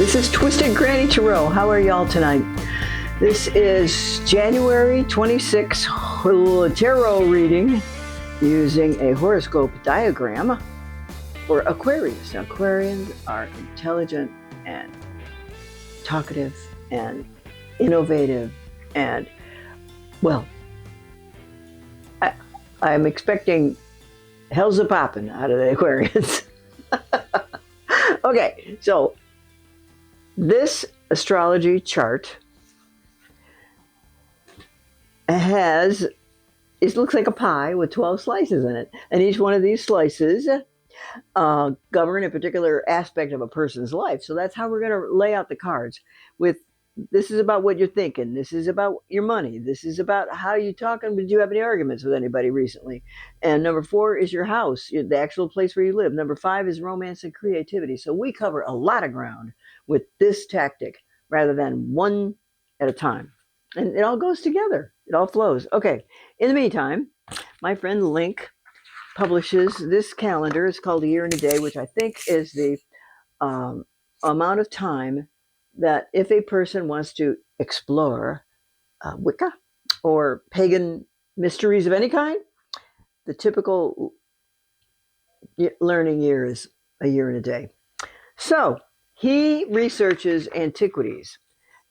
This is Twisted Granny Tarot. How are y'all tonight? This is January 26th tarot reading using a horoscope diagram for Aquarius. Now, Aquarians are intelligent and talkative and innovative and, well, I'm expecting hell's a poppin' out of the Aquarians. Okay, so this astrology chart it looks like a pie with 12 slices in it. And each one of these slices govern a particular aspect of a person's life. So that's how we're going to lay out the cards. This is about what you're thinking. This is about your money. This is about how you talking. Did you have any arguments with anybody recently? And number 4 is your house, the actual place where you live. Number 5 is romance and creativity. So we cover a lot of ground with this tactic rather than one at a time. And it all goes together. It all flows. Okay. In the meantime, my friend Link publishes this calendar. It's called A Year and a Day, which I think is the amount of time that if a person wants to explore Wicca or pagan mysteries of any kind, the typical learning year is a year and a day. So he researches antiquities,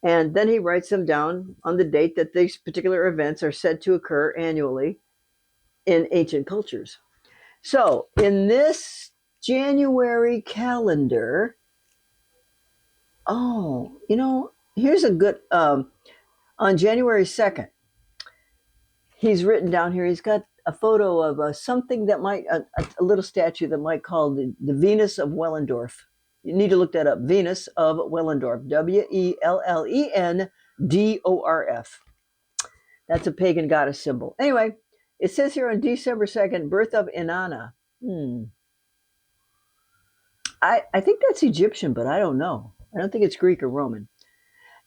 and then he writes them down on the date that these particular events are said to occur annually in ancient cultures. So in this January calendar, here's a good, on January 2nd, he's written down here, he's got a photo of something that might, a little statue that might call the Venus of Wellendorf. You need to look that up, Venus of Wellendorf, Wellendorf. That's a pagan goddess symbol. Anyway, it says here on December 2nd, birth of Inanna. I think that's Egyptian, but I don't know. I don't think it's Greek or Roman.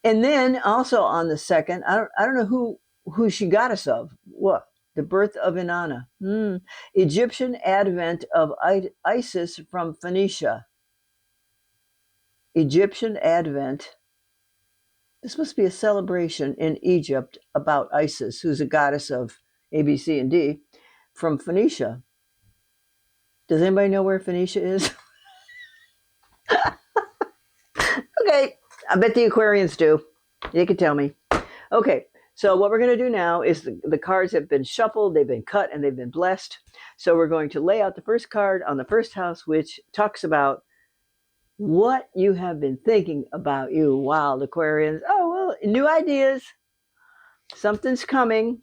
And then also on the 2nd, I don't know who she goddess of. What? The birth of Inanna. Egyptian advent of Isis from Phoenicia. Egyptian advent. This must be a celebration in Egypt about Isis, who's a goddess of A, B, C, and D, from Phoenicia. Does anybody know where Phoenicia is? Okay, I bet the Aquarians do. You can tell me. Okay, so what we're going to do now is the cards have been shuffled, they've been cut, and they've been blessed. So we're going to lay out the first card on the first house, which talks about what you have been thinking about, you wild Aquarians. Oh, well, new ideas. Something's coming.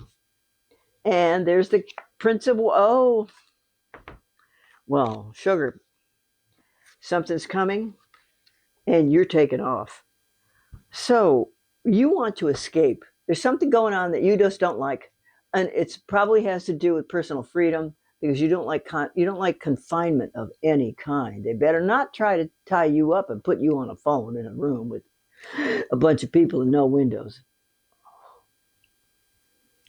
And there's the Prince of... Oh, well, sugar. Something's coming, and you're taking off. So you want to escape. There's something going on that you just don't like, and it probably has to do with personal freedom, because you don't like confinement of any kind. They better not try to tie you up and put you on a phone in a room with a bunch of people and no windows.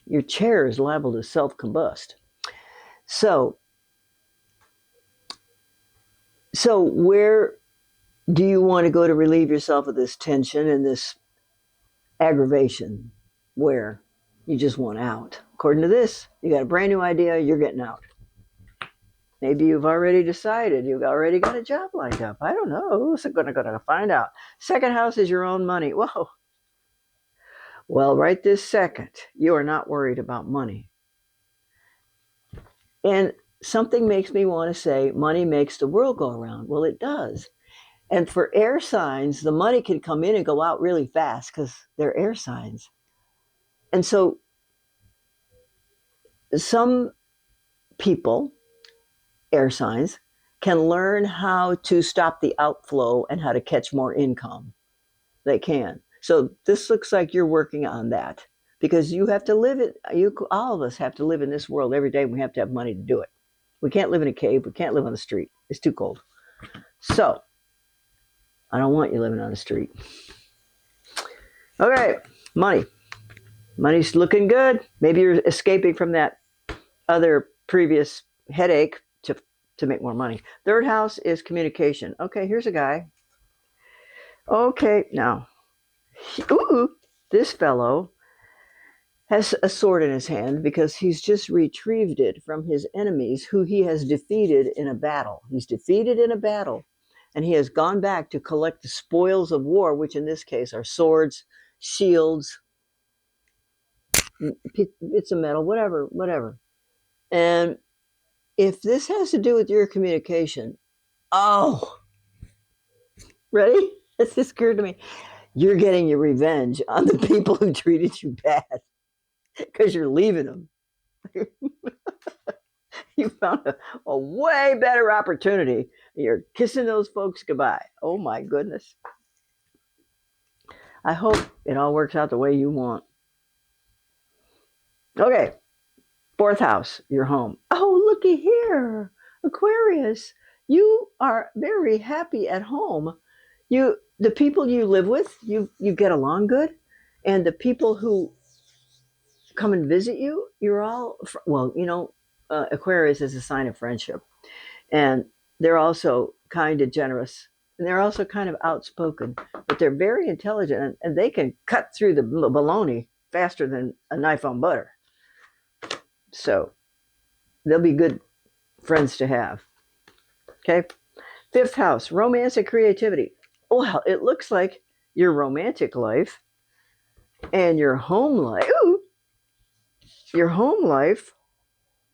Your chair is liable to self-combust. So where do you want to go to relieve yourself of this tension and this aggravation? Where you just want out. According to this, you got a brand new idea, you're getting out. Maybe you've already decided, you've already got a job lined up. I don't know. Who's going to find out? Second house is your own money. Whoa. Well, right this second, you are not worried about money. And something makes me want to say, money makes the world go around. Well, it does. And for air signs, the money can come in and go out really fast because they're air signs. And so some people, air signs, can learn how to stop the outflow and how to catch more income. They can. So this looks like you're working on that, because you have to live it. All of us have to live in this world every day. We have to have money to do it. We can't live in a cave. We can't live on the street. It's too cold. So I don't want you living on the street. Okay, money. Money's looking good. Maybe you're escaping from that other previous headache to make more money. Third house is communication. Okay, here's a guy. Okay, now, ooh, this fellow has a sword in his hand because he's just retrieved it from his enemies who he has defeated in a battle. He's defeated in a battle, and he has gone back to collect the spoils of war, which in this case are swords, shields, bits of metal, whatever. And if this has to do with your communication, oh, ready? This just occurred to me. You're getting your revenge on the people who treated you bad because you're leaving them. You found a way better opportunity. You're kissing those folks goodbye. Oh my goodness. I hope it all works out the way you want. Okay, fourth house, your home. Oh, looky here, Aquarius. You are very happy at home. The people you live with, you get along good, and the people who come and visit you, you're all well. Aquarius is a sign of friendship, and they're also kind and generous, and they're also kind of outspoken, but they're very intelligent, and they can cut through the baloney faster than a knife on butter. So they'll be good friends to have. Okay. Fifth house, romance and creativity. Well, it looks like your romantic life and your home life,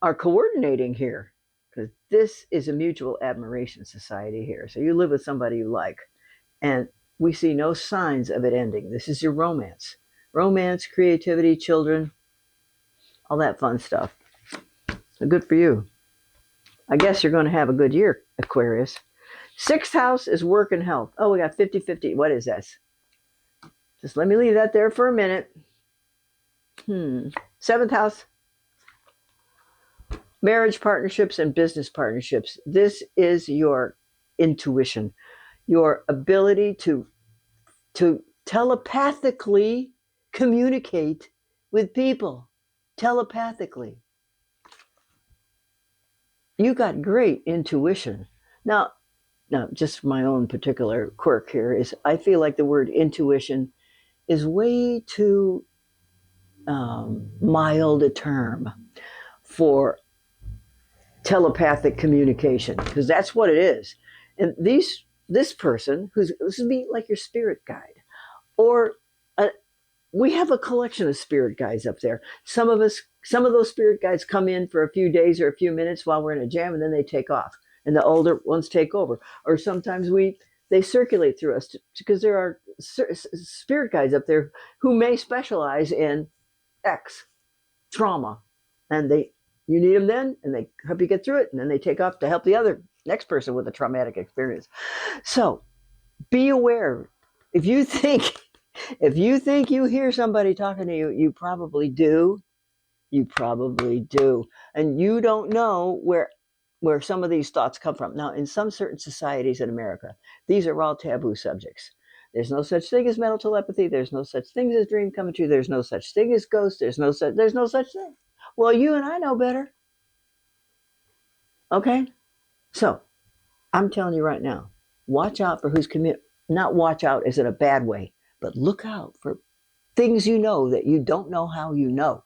are coordinating here, because this is a mutual admiration society here. So you live with somebody you like, and we see no signs of it ending. This is your romance. Romance, creativity, children, all that fun stuff. So good for you. I guess you're going to have a good year, Aquarius. Sixth house is work and health. Oh, we got 50-50. What is this? Just let me leave that there for a minute. Seventh house, marriage partnerships and business partnerships. This is your intuition, your ability to telepathically communicate with people. Telepathically. You got great intuition. Now, just my own particular quirk here is I feel like the word intuition is way too mild a term for telepathic communication, because that's what it is. And this person this would be like your spirit guide, or we have a collection of spirit guides up there. Some of those spirit guides come in for a few days or a few minutes while we're in a jam, and then they take off, and the older ones take over. Or sometimes they circulate through us, because there are spirit guides up there who may specialize in X trauma, and you need them then, and they help you get through it, and then they take off to help the next person with a traumatic experience. So be aware. If you think you hear somebody talking to you, you probably do. You probably do. And you don't know where some of these thoughts come from. Now, in some certain societies in America, these are all taboo subjects. There's no such thing as mental telepathy. There's no such thing as dream coming true. There's no such thing as ghosts. There's no such thing. Well, you and I know better. Okay? So, I'm telling you right now, watch out for who's not watch out as in a bad way, but look out for things you know that you don't know how you know.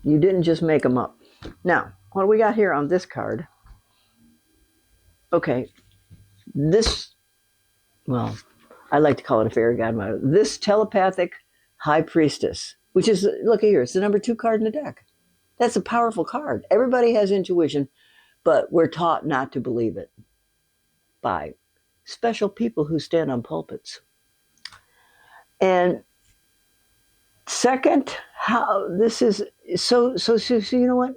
You didn't just make them up. Now, what do we got here on this card? Okay, I like to call it a fairy godmother. This telepathic high priestess, which is, look here, it's the number 2 card in the deck. That's a powerful card. Everybody has intuition, but we're taught not to believe it by special people who stand on pulpits. And second, how this is so you know what?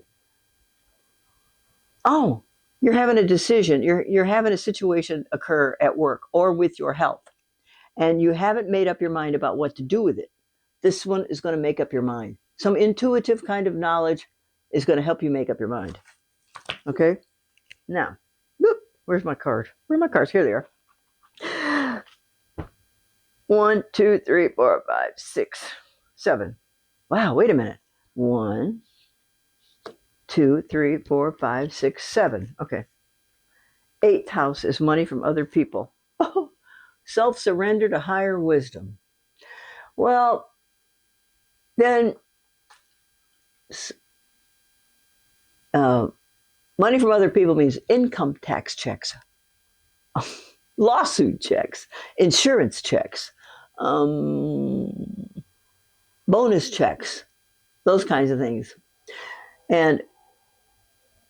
Oh, you're having a decision. You're having a situation occur at work or with your health, and you haven't made up your mind about what to do with it. This one is going to make up your mind. Some intuitive kind of knowledge is going to help you make up your mind. Okay? Now, where's my card? Where are my cards? Here they are. 1, 2, 3, 4, 5, 6, 7. Wow, wait a minute. 1, 2, 3, 4, 5, 6, 7. Okay. 8th house is money from other people. self-surrender to higher wisdom. Well, then uh, money from other people means income tax checks, lawsuit checks, insurance checks, um, bonus checks, those kinds of things. And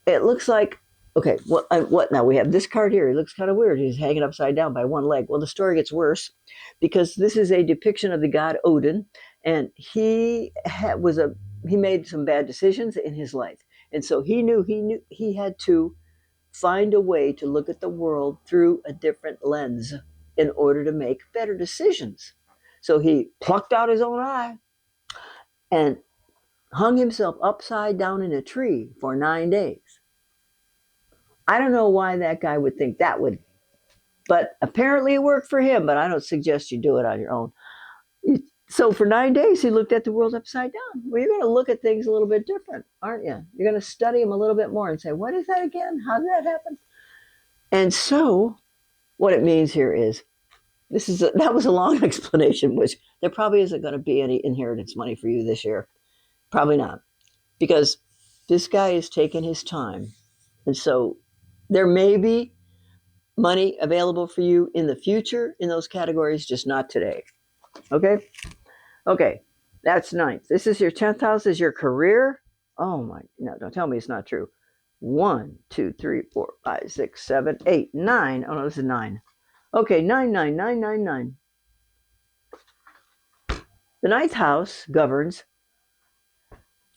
it looks like, okay, what now? We have this card here. He looks kind of weird. He's hanging upside down by one leg. Well, the story gets worse because this is a depiction of the god Odin, and he made some bad decisions in his life, and so he knew he had to find a way to look at the world through a different lens in order to make better decisions. So he plucked out his own eye and hung himself upside down in a tree for 9 days. I don't know why that guy would think that would, but apparently it worked for him. But I don't suggest you do it on your own. So for 9 days, he looked at the world upside down. Well, you're going to look at things a little bit different, aren't you? You're going to study them a little bit more and say, what is that again? How did that happen? And so what it means here is that was a long explanation, which there probably isn't going to be any inheritance money for you this year. Probably not, because this guy is taking his time. And so there may be money available for you in the future in those categories, just not today. Okay? Okay, that's ninth. This is your 10th house, is your career. Oh my, no, don't tell me it's not true. 1, 2, 3, 4, 5, 6, 7, 8, 9. Oh no, this is 9. Okay, 9, 9, 9, 9, 9. The ninth house governs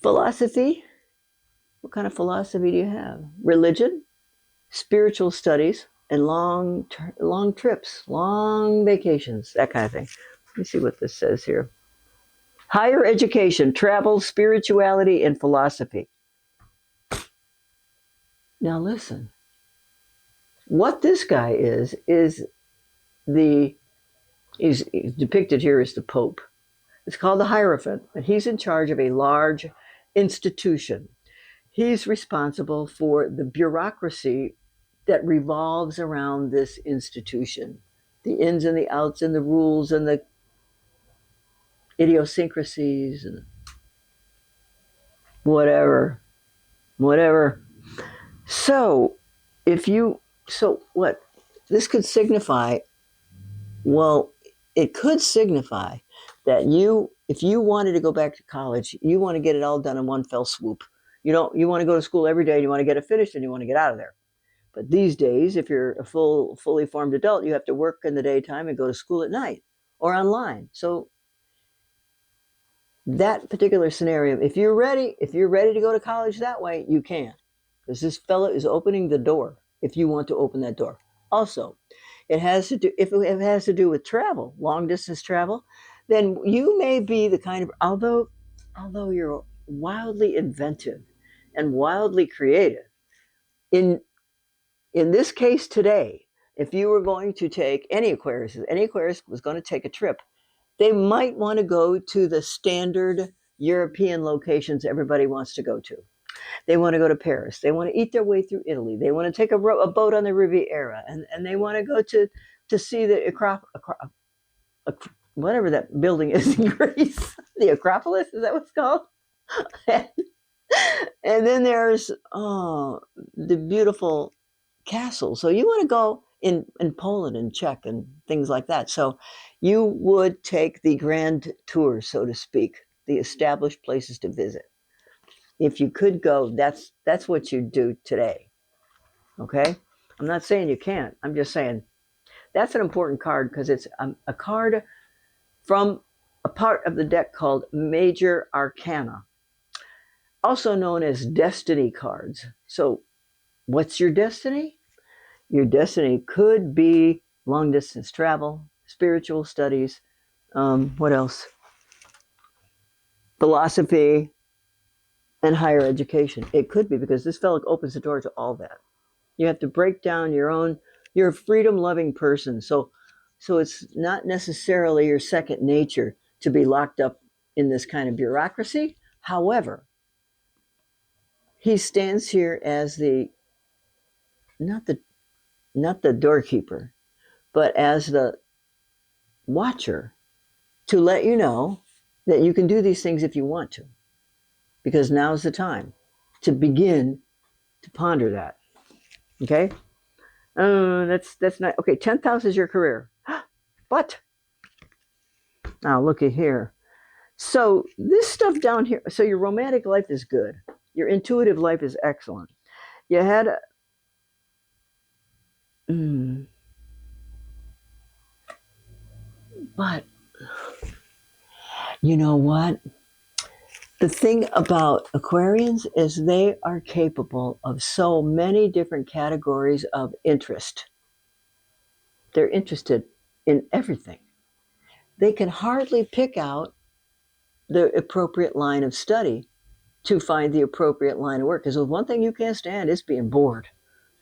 philosophy. What kind of philosophy do you have? Religion, spiritual studies, and long trips, long vacations, that kind of thing. Let me see what this says here. Higher education, travel, spirituality, and philosophy. Now listen. What this guy is he's depicted here as the Pope. It's called the Hierophant, and he's in charge of a large institution. He's responsible for the bureaucracy that revolves around this institution, the ins and the outs and the rules and the idiosyncrasies and whatever. So what this could signify, well, it could signify that if you wanted to go back to college, you want to get it all done in one fell swoop. You want to go to school every day and you want to get it finished and you want to get out of there. But these days, if you're a fully formed adult, you have to work in the daytime and go to school at night or online. So that particular scenario, if you're ready to go to college that way, you can. Because this fellow is opening the door if you want to open that door. Also, if it has to do with travel, long distance travel, then you may be the kind of, although you're wildly inventive and wildly creative, in this case today, if you were going to take any Aquarius was going to take a trip, they might want to go to the standard European locations everybody wants to go to. They want to go to Paris. They want to eat their way through Italy. They want to take a boat on the Riviera, and they want to go to see the whatever that building is in Greece, the Acropolis. Is that what it's called? And then there's the beautiful castle. So you want to go in Poland and Czech and things like that. So you would take the grand tour, so to speak, the established places to visit. If you could go, that's what you do today. Okay? I'm not saying you can't. I'm just saying that's an important card because it's a card from a part of the deck called Major Arcana, also known as destiny cards. So what's your destiny? Your destiny could be long distance travel, spiritual studies, what else? Philosophy, and higher education. It could be because this fellow opens the door to all that. You have to break down you're a freedom loving person. So it's not necessarily your second nature to be locked up in this kind of bureaucracy. However, he stands here as the not the doorkeeper, but as the watcher to let you know that you can do these things if you want to, because now's the time to begin to ponder that. Okay? That's not okay. 10th house is your career. But now look at here. So this stuff down here, so your romantic life is good. Your intuitive life is excellent. You had mm, but you know what? The thing about Aquarians is they are capable of so many different categories of interest. They're interested in everything. They can hardly pick out the appropriate line of study to find the appropriate line of work. Because one thing you can't stand is being bored.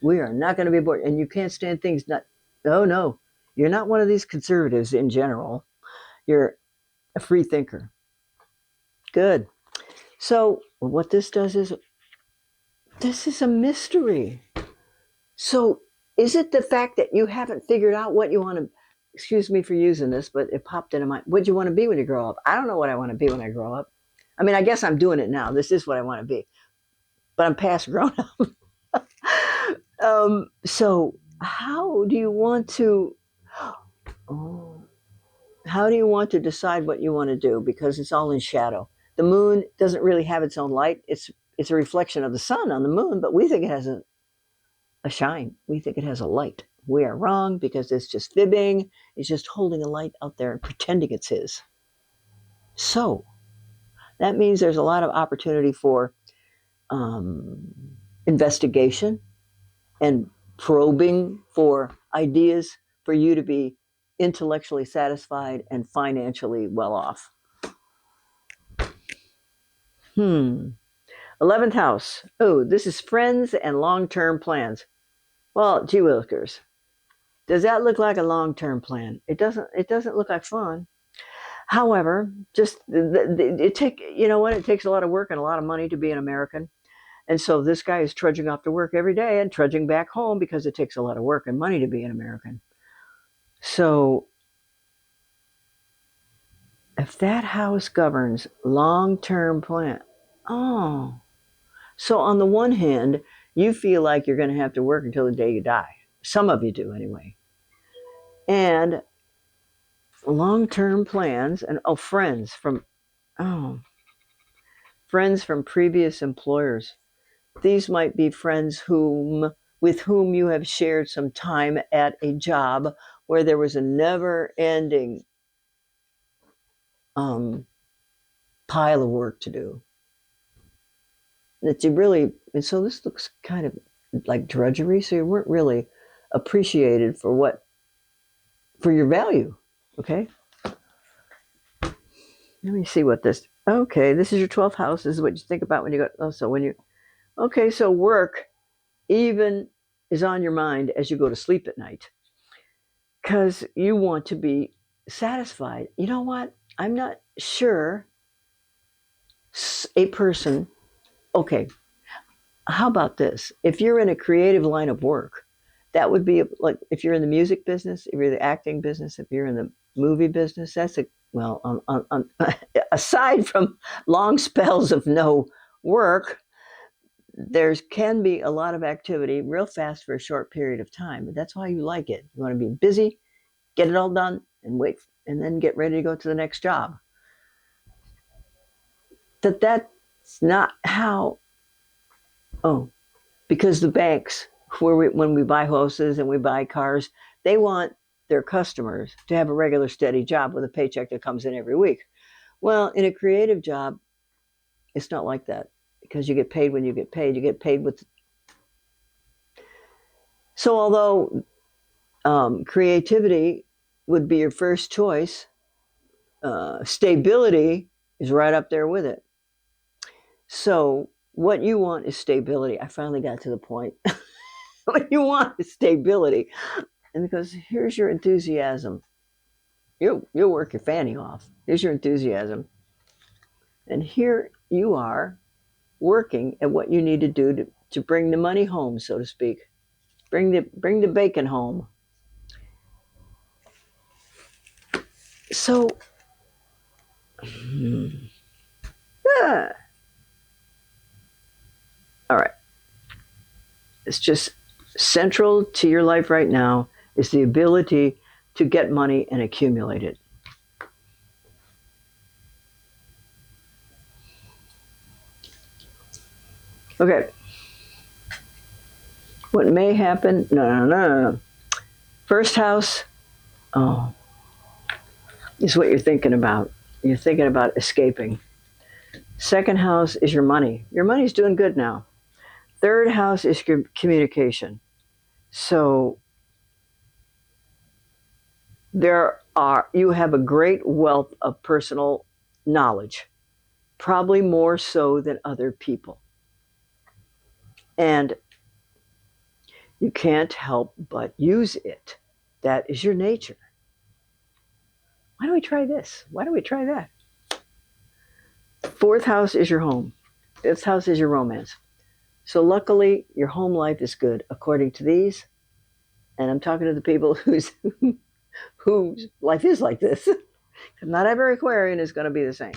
We are not going to be bored. And you can't stand things not, oh no, you're not one of these conservatives in general. You're a free thinker. Good. So what this does is, this is a mystery. So is it the fact that you haven't figured out what you want to, excuse me for using this, but it popped into my, what do you want to be when you grow up? I don't know what I want to be when I grow up. I mean, I guess I'm doing it now. This is what I want to be, but I'm past grown up. So how do you want to, oh, how do you want to decide what you want to do? Because it's all in shadow. The moon doesn't really have its own light. It's a reflection of the sun on the moon, but we think it has a shine. We think it has a light. We are wrong because it's just fibbing. It's just holding a light out there and pretending it's his. So that means there's a lot of opportunity for investigation and probing for ideas for you to be intellectually satisfied and financially well off. 11th house. Oh, this is friends and long-term plans. Well, gee willikers. Does that look like a long-term plan? It doesn't. It doesn't look like fun. However, just you know what? It takes a lot of work and a lot of money to be an American. And so this guy is trudging off to work every day and trudging back home because it takes a lot of work and money to be an American. So if that house governs long-term plan, oh, so on the one hand, you feel like you're going to have to work until the day you die. Some of you do anyway. And long-term plans and oh, friends from previous employers. These might be friends with whom you have shared some time at a job where there was a never-ending pile of work to do. That you really, and so this looks kind of like drudgery. So you weren't really appreciated for your value. Okay. Let me see what this. Okay, this is your 12th house. This is what you think about when you go. Oh, so when you. Okay, so work even is on your mind as you go to sleep at night because you want to be satisfied. You know what? I'm not sure a person. Okay, how about this? If you're in a creative line of work, that would be like if you're in the music business, if you're in the acting business, if you're in the movie business, that's a well, aside from long spells of no work, there can be a lot of activity real fast for a short period of time. But that's why you like it. You want to be busy, get it all done, and wait, and then get ready to go to the next job. That's not how. Oh, because the banks, when we buy houses and we buy cars, they want their customers to have a regular, steady job with a paycheck that comes in every week. Well, in a creative job, it's not like that because you get paid when you get paid. You get paid with. So, although creativity would be your first choice, stability is right up there with it. So, what you want is stability. I finally got to the point. What you want is stability. And because here's your enthusiasm. You'll work your fanny off. Here's your enthusiasm. And here you are working at what you need to do to bring the money home, so to speak. Bring the bacon home. So, ah, all right. It's just central to your life right now is the ability to get money and accumulate it. Okay. What may happen? No. First house, oh, is what you're thinking about. You're thinking about escaping. Second house is your money. Your money's doing good now. Third house is your communication. So you have a great wealth of personal knowledge, probably more so than other people. And you can't help but use it. That is your nature. Why don't we try this? Why don't we try that? Fourth house is your home. Fifth house is your romance. So luckily, your home life is good according to these. And I'm talking to the people whose life is like this. Not every Aquarian is going to be the same.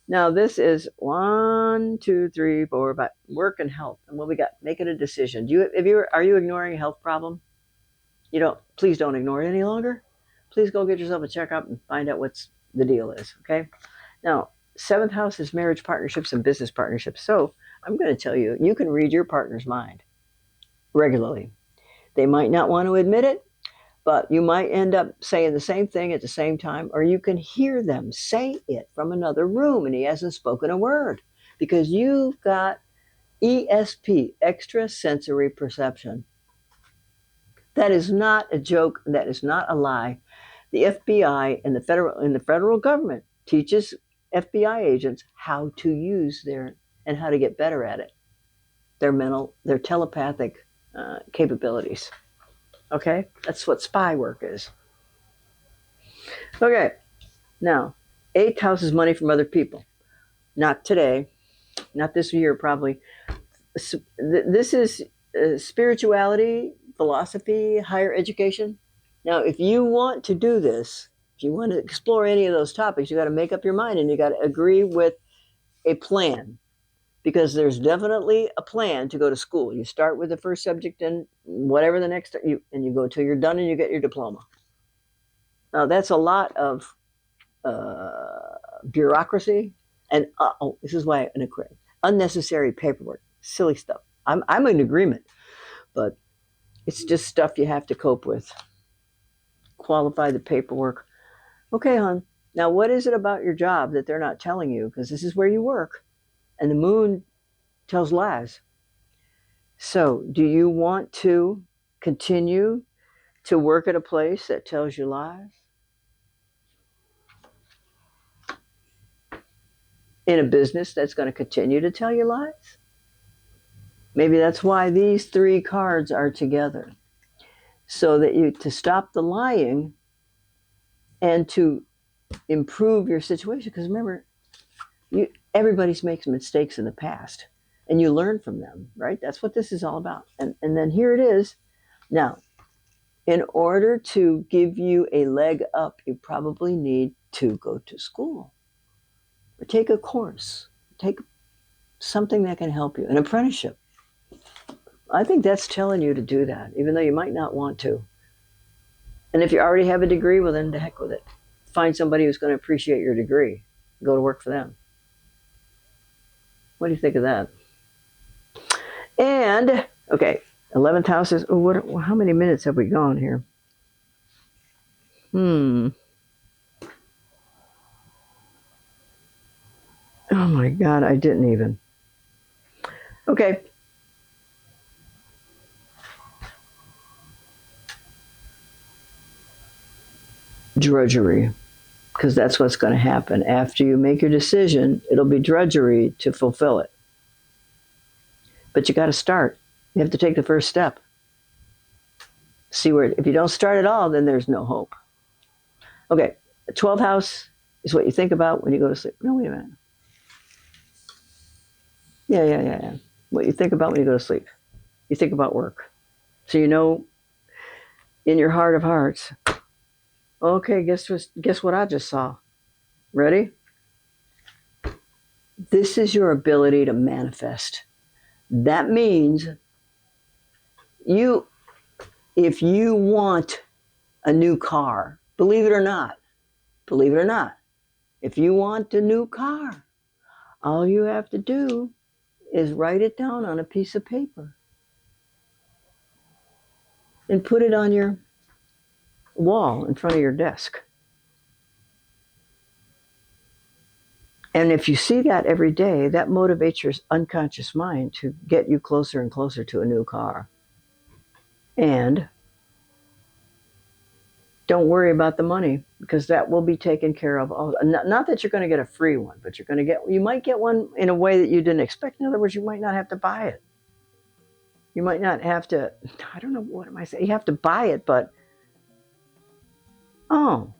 Now this is 1, 2, 3, 4, about work and health. And what we got? Making a decision. Are you ignoring a health problem? You don't. Please don't ignore it any longer. Please go get yourself a checkup and find out what's the deal is. Okay. Now, seventh house is marriage partnerships and business partnerships. So I'm going to tell you, you can read your partner's mind regularly. They might not want to admit it, but you might end up saying the same thing at the same time, or you can hear them say it from another room and he hasn't spoken a word because you've got ESP, extrasensory perception. That is not a joke. That is not a lie. The FBI and the federal government teaches FBI agents how to use and how to get better at it. Their telepathic capabilities. Okay, that's what spy work is. Okay, now eighth house is money from other people. Not today, not this year, probably. This is spirituality, philosophy, higher education. Now, if you want to do this, if you want to explore any of those topics, you got to make up your mind and you got to agree with a plan because there's definitely a plan to go to school. You start with the first subject and whatever the next, and you go till you're done and you get your diploma. Now, that's a lot of bureaucracy and this is why an Aquarian unnecessary paperwork, silly stuff. I'm in agreement, but it's just stuff you have to cope with. Qualify the paperwork. Okay, hon. Now, what is it about your job that they're not telling you? Because this is where you work, and the moon tells lies. So, do you want to continue to work at a place that tells you lies? In a business that's going to continue to tell you lies? Maybe that's why these three cards are together. So that to stop the lying and to improve your situation. Because remember, everybody's makes mistakes in the past and you learn from them, right? That's what this is all about. And then here it is. Now, in order to give you a leg up, you probably need to go to school or take a course, take something that can help you, an apprenticeship. I think that's telling you to do that, even though you might not want to. And if you already have a degree, well, then the heck with it. Find somebody who's going to appreciate your degree. Go to work for them. What do you think of that? And, okay, 11th house is, how many minutes have we gone here? Oh my God, I didn't even. Okay. Drudgery, because that's what's going to happen. After you make your decision, it'll be drudgery to fulfill it. But you got to start. You have to take the first step. See where, if you don't start at all, then there's no hope. Okay, the 12th house is what you think about when you go to sleep. No, wait a minute. Yeah. What you think about when you go to sleep. You think about work. So you know, in your heart of hearts, Okay, guess what I just saw? Ready? This is your ability to manifest. That means you, if you want a new car, believe it or not, if you want a new car, all you have to do is write it down on a piece of paper and put it on your wall in front of your desk. And if you see that every day, that motivates your unconscious mind to get you closer and closer to a new car. And don't worry about the money, because that will be taken care of. Not that you're going to get a free one, but you might get one in a way that you didn't expect. In other words, you might not have to buy it. You might not have to, I don't know, what am I saying? You have to buy it, but, oh,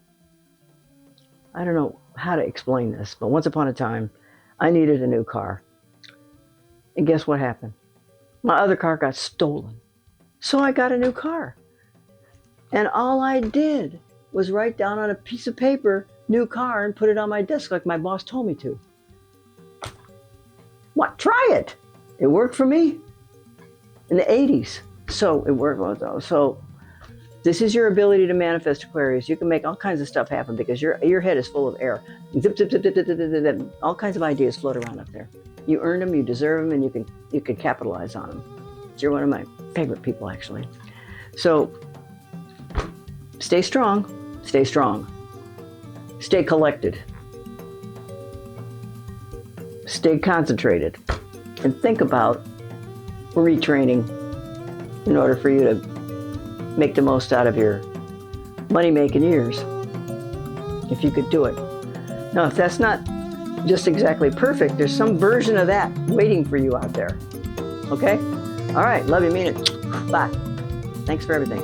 I don't know how to explain this, but once upon a time, I needed a new car. And guess what happened? My other car got stolen. So I got a new car. And all I did was write down on a piece of paper, new car, and put it on my desk like my boss told me to. What? Try it. It worked for me in the 80s. So it worked. So this is your ability to manifest, Aquarius. You can make all kinds of stuff happen because your head is full of air. Zip, zip, zip, zip, zip, zip, zip, zip. All kinds of ideas float around up there. You earned them, you deserve them, and you can capitalize on them. You're one of my favorite people, actually. So stay strong, stay strong, stay collected, stay concentrated, and think about retraining in order for you to make the most out of your money-making years, if you could do it. Now, if that's not just exactly perfect, there's some version of that waiting for you out there. Okay? All right, love you, mean it. Bye. Thanks for everything.